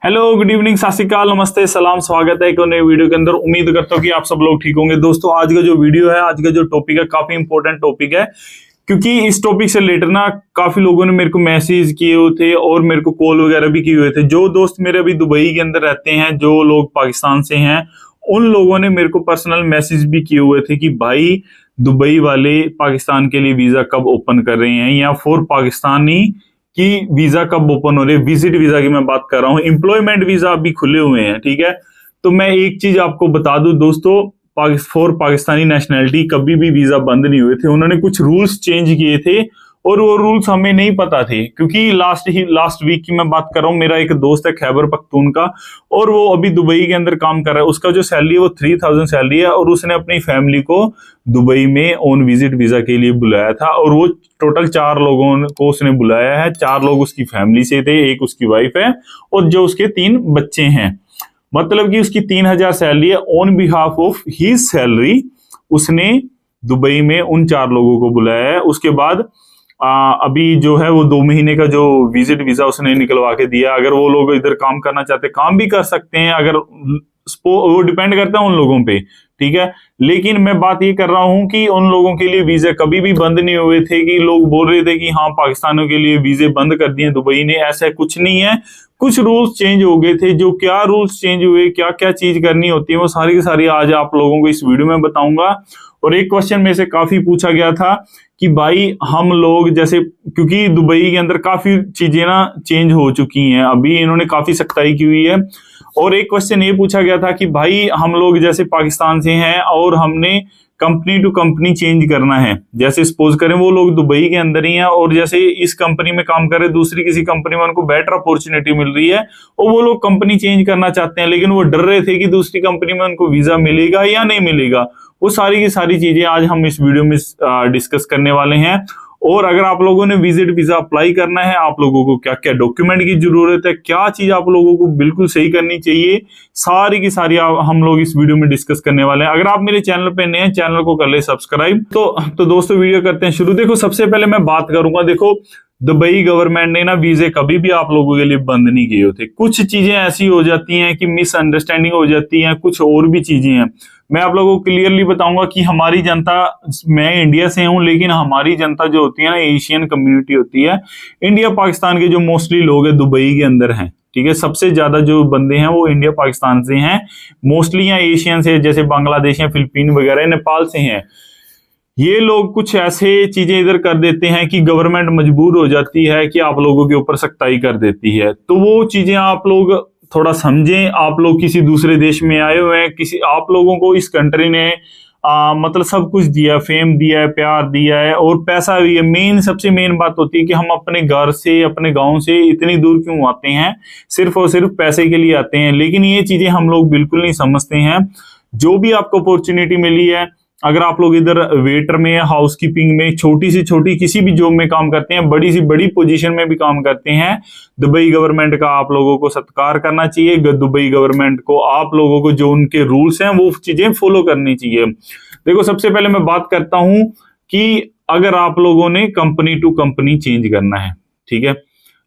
Hello, good evening, सत श्री अकाल, नमस्ते, सलाम, स्वागत है एक और नए वीडियो के अंदर। उम्मीद करता हूँ कि आप सब लोग ठीक होंगे। दोस्तों, आज का जो वीडियो है, आज का जो टॉपिक है, काफी इंपॉर्टेंट टॉपिक है, क्योंकि इस टॉपिक से रिलेटेड ना काफी लोगों ने मेरे को मैसेज किए हुए थे और मेरे को कॉल वगैरह भी किए हुए थे। जो दोस्त मेरे अभी दुबई के अंदर रहते हैं, जो लोग पाकिस्तान से हैं, उन लोगों ने मेरे को पर्सनल मैसेज भी किए हुए थे कि भाई दुबई वाले पाकिस्तान के लिए वीजा कब ओपन कर रहे हैं, या फॉर पाकिस्तानी कि वीजा कब ओपन हो रहे हैं। विजिट वीजा की मैं बात कर रहा हूं, एम्प्लॉयमेंट वीजा अभी खुले हुए हैं, ठीक है। तो मैं एक चीज आपको बता दूं दोस्तों, फॉर पाकिस्तानी नेशनैलिटी कभी भी वीजा बंद नहीं हुए थे। उन्होंने कुछ रूल्स चेंज किए थे और वो रूल्स हमें नहीं पता थे, क्योंकि लास्ट वीक की मैं बात कर रहा हूँ। मेरा एक दोस्त है खैबर पख्तूनख्वा, और वो अभी दुबई के अंदर काम कर रहा है। उसका जो सैलरी है वो 3000 सैलरी है, और उसने अपनी फैमिली को दुबई में ऑन विजिट वीजा के लिए बुलाया था। और वो टोटल 4 लोगों को उसने बुलाया है। 4 लोग उसकी फैमिली से थे, एक उसकी वाइफ है और जो उसके 3 बच्चे हैं। मतलब कि उसकी 3000 सैलरी है। On behalf of his salary उसने दुबई में उन 4 लोगों को बुलाया है। उसके बाद अभी जो है वो 2 महीने का जो विजिट वीजा उसने निकलवा के दिया। अगर वो लोग इधर काम करना चाहते, काम भी कर सकते हैं, अगर वो डिपेंड करता है उन लोगों पे, ठीक है। लेकिन मैं बात ये कर रहा हूं कि उन लोगों के लिए वीजे कभी भी बंद नहीं हुए थे कि लोग बोल रहे थे कि हाँ पाकिस्तानियों के लिए वीजे बंद कर दिए दुबई ने। ऐसा कुछ नहीं है, कुछ रूल्स चेंज हो गए थे। जो क्या रूल्स चेंज हुए, क्या क्या चीज करनी होती है, वो सारी की सारी आज आप लोगों को इस वीडियो में बताऊंगा। और एक क्वेश्चन में से काफी पूछा गया था कि भाई हम लोग जैसे, क्योंकि दुबई के अंदर काफी चीजें ना चेंज हो चुकी हैं, अभी इन्होंने काफी सख्ताई की हुई है। और एक क्वेश्चन ये पूछा गया था कि भाई हम लोग जैसे पाकिस्तान से हैं और हमने कंपनी टू कंपनी चेंज करना है। जैसे सपोज करें वो लोग दुबई के अंदर ही हैं और जैसे इस कंपनी में काम कर रहे, दूसरी किसी कंपनी में उनको बेटर अपॉर्चुनिटी मिल रही है और वो लोग कंपनी चेंज करना चाहते हैं, लेकिन वो डर रहे थे कि दूसरी कंपनी में उनको वीजा मिलेगा या नहीं मिलेगा। वो सारी की सारी चीजें आज हम इस वीडियो में डिस्कस करने वाले हैं। और अगर आप लोगों ने विजिट वीजा अप्लाई करना है, आप लोगों को क्या क्या डॉक्यूमेंट की जरूरत है, क्या चीज आप लोगों को बिल्कुल सही करनी चाहिए, सारी की सारी हम लोग इस वीडियो में डिस्कस करने वाले हैं। अगर आप मेरे चैनल पे नए हैं, चैनल को कर ले सब्सक्राइब। तो दोस्तों वीडियो करते हैं शुरू। देखो, सबसे पहले मैं बात करूंगा, देखो दुबई गवर्नमेंट ने ना वीजे कभी भी आप लोगों के लिए बंद नहीं किए होते। कुछ चीजें ऐसी हो जाती हैं कि मिसअंडरस्टैंडिंग हो जाती है, कुछ और भी चीजें हैं। मैं आप लोगों को क्लियरली बताऊंगा कि हमारी जनता, मैं इंडिया से हूं, लेकिन हमारी जनता जो होती है ना, एशियन कम्युनिटी होती है। इंडिया पाकिस्तान के जो मोस्टली लोग हैं दुबई के अंदर हैं, ठीक है। सबसे ज्यादा जो बंदे हैं वो इंडिया पाकिस्तान से हैं मोस्टली, या एशियन से, जैसे बांग्लादेश या फिलीपीन वगैरह, नेपाल से हैं। ये लोग कुछ ऐसे चीजें इधर कर देते हैं कि गवर्नमेंट मजबूर हो जाती है कि आप लोगों के ऊपर सख्ताई कर देती है। तो वो चीजें आप लोग थोड़ा समझें। आप लोग किसी दूसरे देश में आए हुए हैं, किसी आप लोगों को इस कंट्री ने मतलब सब कुछ दिया, फेम दिया है, प्यार दिया है और पैसा भी है। मेन, सबसे मेन बात होती है कि हम अपने घर से, अपने गांव से इतनी दूर क्यों आते हैं, सिर्फ और सिर्फ पैसे के लिए आते हैं। लेकिन ये चीजें हम लोग बिल्कुल नहीं समझते हैं। जो भी आपको अपॉर्चुनिटी मिली है, अगर आप लोग इधर वेटर में, हाउसकीपिंग में, छोटी से छोटी किसी भी जॉब में काम करते हैं, बड़ी सी बड़ी पोजीशन में भी काम करते हैं, दुबई गवर्नमेंट का आप लोगों को सत्कार करना चाहिए। दुबई गवर्नमेंट को आप लोगों को जो उनके रूल्स हैं वो चीजें फॉलो करनी चाहिए। देखो, सबसे पहले मैं बात करता हूं कि अगर आप लोगों ने कंपनी टू कंपनी चेंज करना है, ठीक है।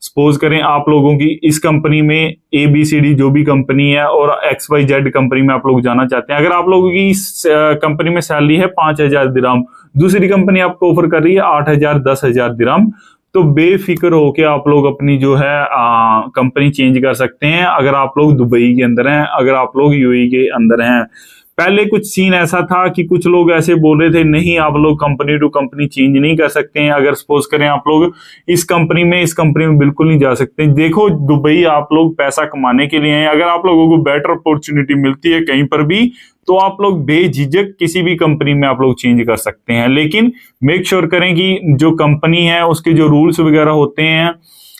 सपोज करें आप लोगों की इस कंपनी में ABCD जो भी कंपनी है और XYZ कंपनी में आप लोग जाना चाहते हैं। अगर आप लोगों की इस कंपनी में सैलरी है 5000 दिरहम, दूसरी कंपनी आपको ऑफर कर रही है 8000, 10,000 दिरहम, तो बेफिक्र होके आप लोग अपनी जो है कंपनी चेंज कर सकते हैं। अगर आप लोग दुबई के अंदर हैं, अगर आप लोग UAE के अंदर हैं। पहले कुछ सीन ऐसा था कि कुछ लोग ऐसे बोल रहे थे नहीं, आप लोग कंपनी टू कंपनी चेंज नहीं कर सकते हैं। अगर सपोज करें आप लोग इस कंपनी में बिल्कुल नहीं जा सकते। देखो, दुबई आप लोग पैसा कमाने के लिए हैं। अगर आप लोगों को बेटर अपॉर्चुनिटी मिलती है कहीं पर भी, तो आप लोग बेझिझक किसी भी कंपनी में आप लोग चेंज कर सकते हैं। लेकिन मेक श्योर करें कि जो कंपनी है उसके जो रूल्स वगैरह होते हैं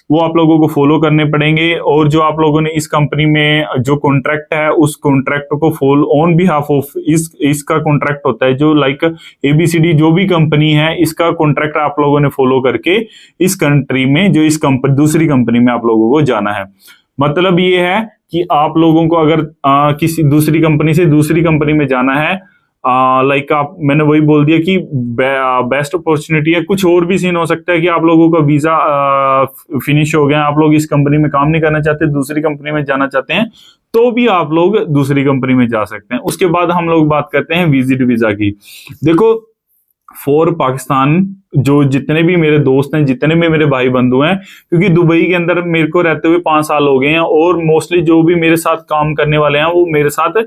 वो आप लोगों को फॉलो करने पड़ेंगे। और जो आप लोगों ने इस कंपनी में जो कॉन्ट्रैक्ट है, उस कॉन्ट्रैक्ट को फॉलो ऑन बिहाफ ऑफ इसका कॉन्ट्रैक्ट होता है, जो लाइक ABCD जो भी कंपनी है, इसका कॉन्ट्रैक्ट आप लोगों ने फॉलो करके इस कंट्री में, जो इस कंपनी, दूसरी कंपनी में आप लोगों को जाना है। मतलब ये है कि आप लोगों को अगर किसी दूसरी कंपनी से दूसरी कंपनी में जाना है, लाइक आप मैंने वही बोल दिया कि बेस्ट अपॉर्चुनिटी है। कुछ और भी सीन हो सकता है कि आप लोगों का वीजा फिनिश हो गया, आप लोग इस कंपनी में काम नहीं करना चाहते, दूसरी कंपनी में जाना चाहते हैं, तो भी आप लोग दूसरी कंपनी में जा सकते हैं। उसके बाद हम लोग बात करते हैं विजिट वीजा की। देखो फॉर पाकिस्तान जो जितने भी मेरे दोस्त हैं, जितने भी मेरे भाई बंधु हैं, क्योंकि दुबई के अंदर मेरे को रहते हुए 5 साल हो गए हैं और मोस्टली जो भी मेरे साथ काम करने वाले हैं वो मेरे साथ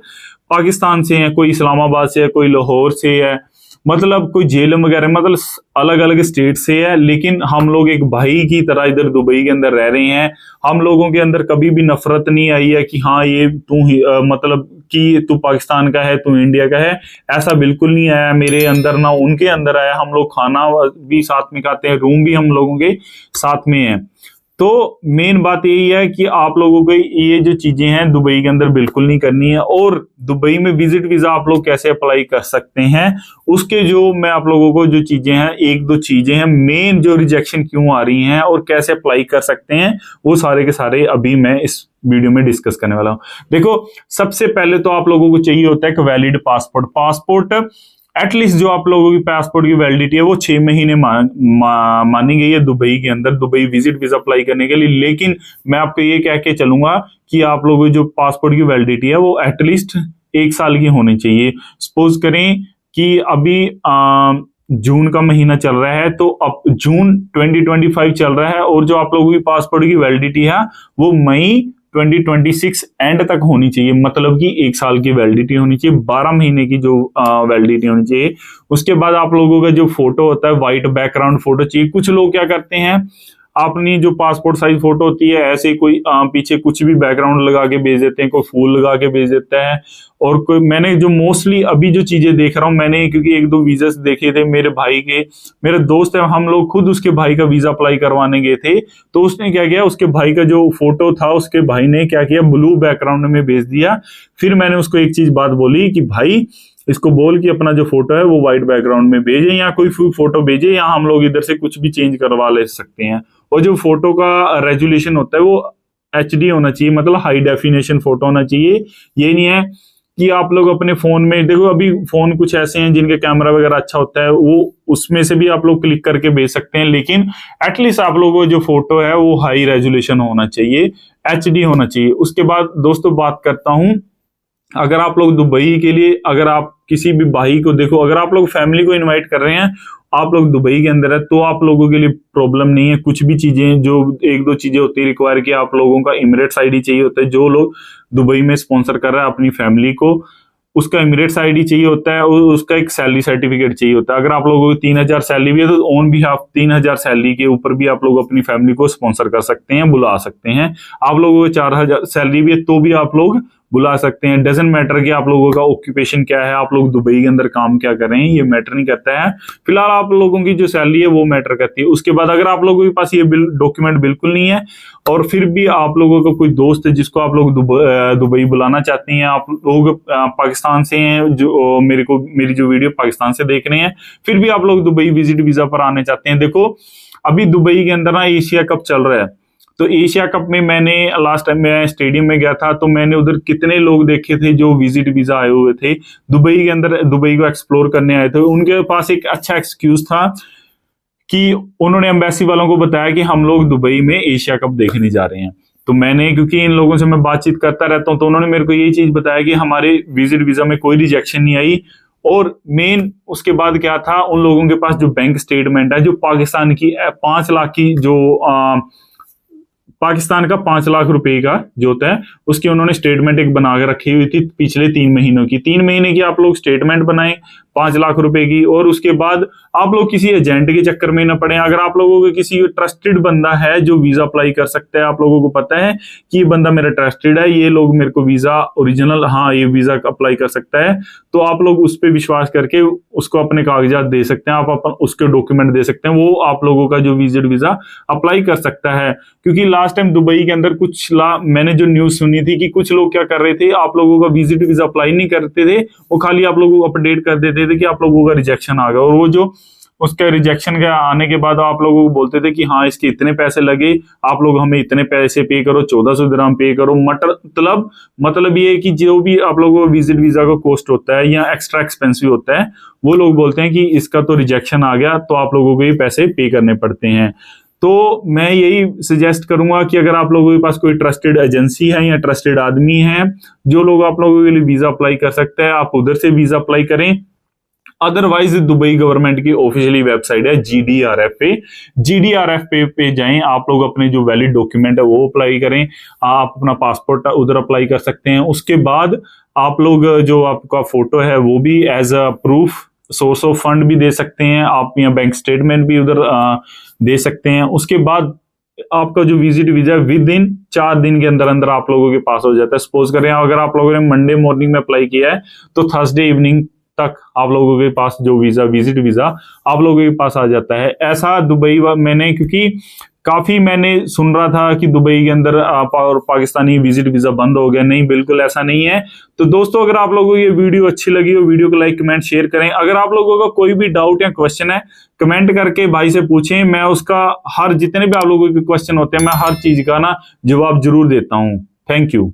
पाकिस्तान से हैं, कोई इस्लामाबाद से है, कोई लाहौर से है, मतलब कोई झेलम वगैरह, मतलब अलग अलग स्टेट से है, लेकिन हम लोग एक भाई की तरह इधर दुबई के अंदर रह रहे हैं। हम लोगों के अंदर कभी भी नफरत नहीं आई है कि हाँ ये तू मतलब कि तू पाकिस्तान का है, तू इंडिया का है, ऐसा बिल्कुल नहीं आया मेरे अंदर, ना उनके अंदर आया। हम लोग खाना भी साथ में खाते हैं, रूम भी हम लोगों के साथ में है। तो मेन बात यही है कि आप लोगों को ये जो चीजें हैं दुबई के अंदर बिल्कुल नहीं करनी है। और दुबई में विजिट वीजा आप लोग कैसे अप्लाई कर सकते हैं, उसके जो मैं आप लोगों को जो चीजें हैं, 1-2 चीजें हैं मेन जो रिजेक्शन क्यों आ रही हैं और कैसे अप्लाई कर सकते हैं, वो सारे के सारे अभी मैं इस वीडियो में डिस्कस करने वाला हूं। देखो सबसे पहले तो आप लोगों को चाहिए होता है एक वैलिड पासपोर्ट। एटलीस्ट जो आप लोगों की पासपोर्ट की वैलिडिटी है वो 6 महीने मानी गई है दुबई के अंदर, दुबई विजिट वीजा अप्लाई करने के लिए। लेकिन मैं आपको ये कह के चलूंगा कि आप लोगों की जो पासपोर्ट की वैलिडिटी है वो एटलीस्ट 1 साल की होनी चाहिए। सपोज करें कि अभी जून का महीना चल रहा है, तो अब जून 2025 चल रहा है और जो आप लोगों की पासपोर्ट की वैलिडिटी है वो मई 2026 एंड तक होनी चाहिए, मतलब कि 1 साल की वैलिडिटी होनी चाहिए, 12 महीने की जो वैलिडिटी होनी चाहिए। उसके बाद आप लोगों का जो फोटो होता है व्हाइट बैकग्राउंड फोटो चाहिए। कुछ लोग क्या करते हैं, अपनी जो पासपोर्ट साइज फोटो होती है ऐसे कोई पीछे कुछ भी बैकग्राउंड लगा के भेज देते हैं, कोई फूल लगा के भेज देता है। और कोई मैंने जो मोस्टली अभी जो चीजें देख रहा हूं, मैंने क्योंकि 1-2 वीजा देखे थे मेरे भाई के, मेरे दोस्त है, हम लोग खुद उसके भाई का वीजा अप्लाई करवाने गए थे, तो उसने क्या किया, उसके भाई का जो फोटो था उसके भाई ने क्या किया, ब्लू बैकग्राउंड में भेज दिया। फिर मैंने उसको एक चीज बात बोली कि भाई इसको बोल कि अपना जो फोटो है वो व्हाइट बैकग्राउंड में भेजे, या कोई फोटो भेजे, या हम लोग इधर से कुछ भी चेंज करवा ले सकते हैं। और जो फोटो का रेजोल्यूशन होता है वो HD होना चाहिए, मतलब हाई डेफिनेशन फोटो होना चाहिए। ये नहीं है कि आप लोग अपने फोन में, देखो अभी फोन कुछ ऐसे हैं जिनके कैमरा वगैरह अच्छा होता है, वो उसमें से भी आप लोग क्लिक करके भेज सकते हैं, लेकिन एटलीस्ट आप लोगों को जो फोटो है वो हाई रेजोल्यूशन होना चाहिए, HD होना चाहिए। उसके बाद दोस्तों बात करता हूं, अगर आप लोग दुबई के लिए, अगर आप किसी भी भाई को, देखो अगर आप लोग फैमिली को इनवाइट कर रहे हैं, आप लोग दुबई के अंदर है, तो आप लोगों के लिए प्रॉब्लम नहीं है। कुछ भी चीजें जो 1-2 चीजें होती है रिक्वायर की, आप लोगों का इमिरेट्स ID चाहिए होता है। जो लोग दुबई में स्पॉन्सर कर रहा है अपनी फैमिली को, उसका इमिरेट्स ID चाहिए होता है और उसका एक सैलरी सर्टिफिकेट चाहिए होता है। अगर आप लोगों की 3000 सैलरी भी है तो ऑन बिहाफ 3000 सैलरी के ऊपर भी आप लोग अपनी फैमिली को स्पॉन्सर कर सकते हैं, बुला सकते हैं। आप लोगों को 4000 सैलरी भी है तो भी आप लोग बुला सकते हैं। डजेंट मैटर कि आप लोगों का ऑक्यूपेशन क्या है, आप लोग दुबई के अंदर काम क्या कर रहे हैं, ये मैटर नहीं करता है। फिलहाल आप लोगों की जो सैलरी है वो मैटर करती है। उसके बाद अगर आप लोगों के पास ये डॉक्यूमेंट बिल्कुल नहीं है और फिर भी आप लोगों का कोई दोस्त है जिसको आप लोग दुबई बुलाना चाहते हैं, आप लोग पाकिस्तान से हैं, जो मेरी जो वीडियो पाकिस्तान से देख रहे हैं, फिर भी आप लोग दुबई विजिट वीजा पर आने चाहते हैं। देखो अभी दुबई के अंदर ना एशिया कप चल रहा है, तो एशिया कप में मैंने लास्ट टाइम मैं स्टेडियम में गया था, तो मैंने उधर कितने लोग देखे थे जो विजिट वीजा आए हुए थे दुबई के अंदर, दुबई को एक्सप्लोर करने आए थे। उनके पास एक अच्छा एक्सक्यूज था कि उन्होंने एम्बेसी वालों को बताया कि हम लोग दुबई में एशिया कप देखने जा रहे हैं। तो मैंने, क्योंकि इन लोगों से मैं बातचीत करता रहता हूं, तो उन्होंने मेरे को यही चीज बताया कि हमारे विजिट वीजा में कोई रिजेक्शन नहीं आई। और मेन उसके बाद क्या था, उन लोगों के पास जो बैंक स्टेटमेंट है, जो पाकिस्तान की 5 लाख की जो पाकिस्तान का 5 लाख रुपए का जो होता है उसकी उन्होंने स्टेटमेंट एक बना के रखी हुई थी पिछले 3 महीनों की। 3 महीने की आप लोग स्टेटमेंट बनाएं 5 लाख रुपए की, और उसके बाद आप लोग किसी एजेंट के चक्कर में न पड़े। अगर आप लोगों को किसी ट्रस्टेड बंदा है जो वीजा अप्लाई कर सकता है, आप लोगों को पता है कि ये बंदा मेरा ट्रस्टेड है, ये लोग मेरे को वीजा ओरिजिनल, हाँ ये वीजा अप्लाई कर सकता है, तो आप लोग उस पर विश्वास करके उसको अपने कागजात दे सकते हैं, आप उसके डॉक्यूमेंट दे सकते हैं, वो आप लोगों का जो विजिट वीजा अप्लाई कर सकता है। क्योंकि लास्ट टाइम दुबई के अंदर मैंने जो न्यूज सुनी थी कि कुछ लोग क्या कर रहे थे, आप लोगों का विजिट वीजा अप्लाई नहीं करते थे, वो खाली आप लोगों को अपडेट कर देते थे कि आप लोगों का रिजेक्शन आ गया, और वो जो उसके रिजेक्शन के आने के बाद आप लोगों को बोलते थे कि हाँ इसके इतने पैसे लगे, आप लोग हमें इतने पैसे पे करो, 1400 दिरहम पे करो। मतलब ये है कि जो भी आप लोगों को विजिट वीजा का कॉस्ट होता है या एक्स्ट्रा एक्सपेंसिव होता है, वो लोग बोलते हैं कि इसका तो रिजेक्शन आ गया, तो आप लोगों को ये पैसे पे करने पड़ते हैं। तो मैं यही सजेस्ट करूंगा कि अगर आप लोगों के पास कोई ट्रस्टेड एजेंसी है या ट्रस्टेड आदमी है जो लोग आप लोगों के लिए वीजा अप्लाई कर सकते हैं, आप उधर से वीजा अप्लाई करें। अदरवाइज दुबई गवर्नमेंट की ऑफिशियली वेबसाइट है GDRF पे जाएं, आप लोग अपने जो वैलिड डॉक्यूमेंट है वो अप्लाई करें, आप अपना पासपोर्ट उधर अप्लाई कर सकते हैं। उसके बाद आप लोग जो आपका फोटो है वो भी as a proof source of fund भी दे सकते हैं आप, या बैंक स्टेटमेंट भी उधर दे सकते हैं। उसके बाद आपका जो विजिट वीजा विद इन 4 दिन के अंदर अंदर आप लोगों के पास हो जाता है। सपोज करें अगर आप लोगों ने मंडे मॉर्निंग में अप्लाई किया है तो थर्सडे इवनिंग तक आप लोगों के पास जो विजिट वीजा आप लोगों के पास आ जाता है। ऐसा दुबई मैंने, क्योंकि काफी मैंने सुन रहा था कि दुबई के अंदर और पाकिस्तानी विजिट वीजा बंद हो गया, नहीं बिल्कुल ऐसा नहीं है। तो दोस्तों अगर आप लोगों को ये वीडियो अच्छी लगी हो, वीडियो को लाइक कमेंट शेयर करें। अगर आप लोगों का कोई भी डाउट या क्वेश्चन है कमेंट करके भाई से पूछें, मैं उसका हर जितने भी आप लोगों के क्वेश्चन होते हैं मैं हर चीज का जवाब जरूर देता हूं। Thank you.